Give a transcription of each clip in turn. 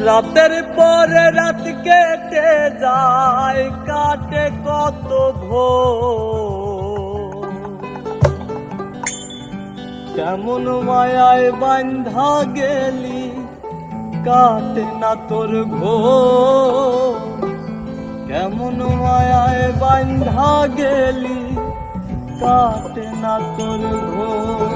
রাতের পরে রাত কেটে যায়, কাটে কত ভোর। কেমন মায়ায় বান্ধা গেলি, কাটে না তোর ঘোর। কেমন মায়ায় বান্ধা গেলি, কাটে না তোর ঘোর।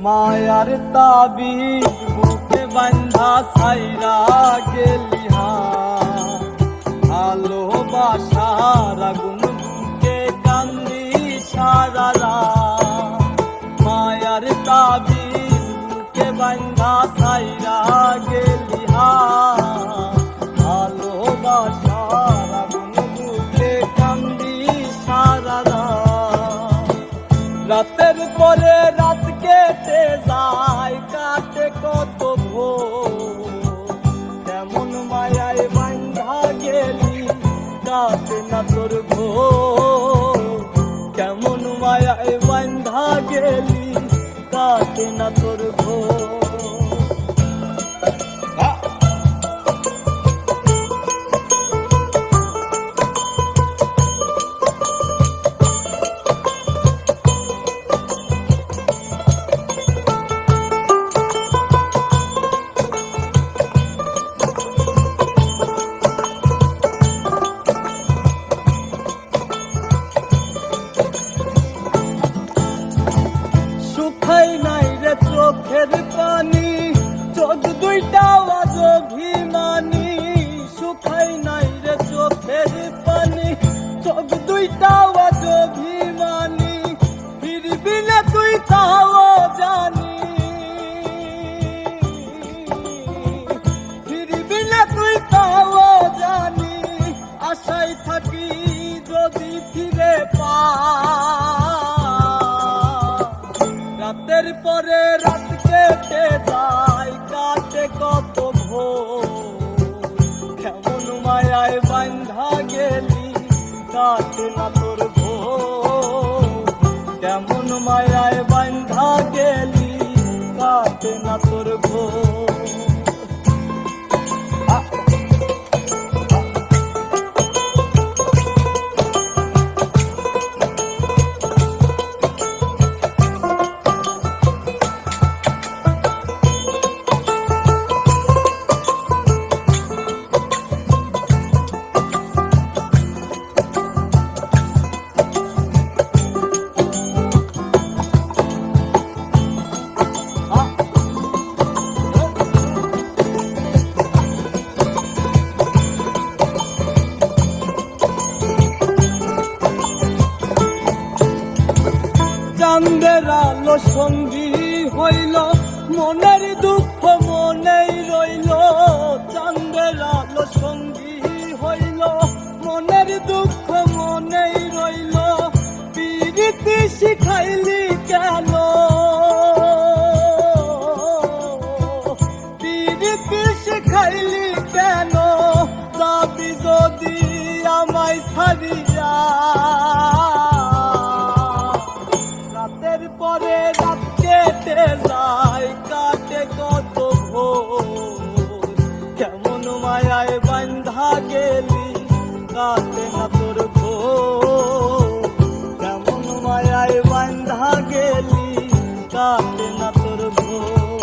মায়ার তাবিজ বুকে বান্ধা ছাইরা গেলি, ভালোবাসার আগুন বুকে কান্দি সারা রাত। মায়ার তাবিজ বুকে বান্ধা ছাইরা গেলি, ভালোবাসার আগুন বুকে কান্দি সারা রাত। রাতের পরে রাত কেটে যায়, কাটে কত ভোর। কেমন মায়ায় বান্ধা গেলি, কাটে না তোর ঘোর। কেমন মায়ায় বান্ধা গেলি, কাটে না তোর ঘোর। শুকাই নাই রে চোখের পানি, চোখ দুইটা আজ অভিমানী। শুকাই নাই রে চোখের পানি, চোখ দুইটা আজ অভিমানী। ফিরবি না তুই তাও জানি, ফিরবি না তুই তাও জানি। আশায় থাকি যদি ফিরে পা। রাতের পরে রাত কেটে যায়, কাটে কত ভোর। কেমন মায়ায় বান্ধা গেলি, কাটে না তোর ঘোর। কেমন মায়ায় বান্ধা গেলি, কাটে না তোর ঘোর। চাঁদের আলো সঙ্গী হইল, মনের দুঃখ মনেই রইল। চাঁদের আলো সঙ্গী হইল, মনের দুঃখ মনেই রইল। পিরিতি শিখাইলি কেন, পিরিতি শিখাইলি কেন। যাবি যদি আমায় ছাড়িয়া। রাতের পরে রাত কেটে যায়, কাটে কত ভোর। কেমন মায়ায় বান্ধা গেলি, কাটে না তোর ঘোর। কেমন মায়ায় বান্ধা গেলি, কাটে না তোর ঘোর।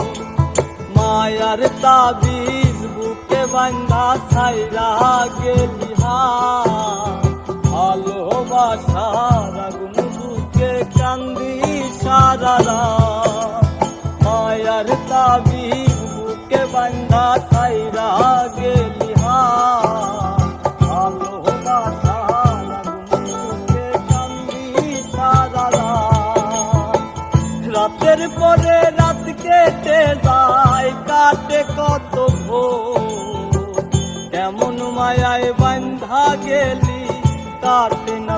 মায়ার তাবিজ বুকে বান্ধা ছাইরা গেলি, ভালোবাসার আগুন বুকে কান্দি সারা রাত। মায়ার তাবিজ বুকে বান্ধা ছাইরা গেলি, ভালোবাসার আগুন বুকে কান্দি সারা রাত। রাতের পরে রাত কেটে যায়, কাটে কত ভোর। কেমন মায়ায় বান্ধা গেলি, কাটে না।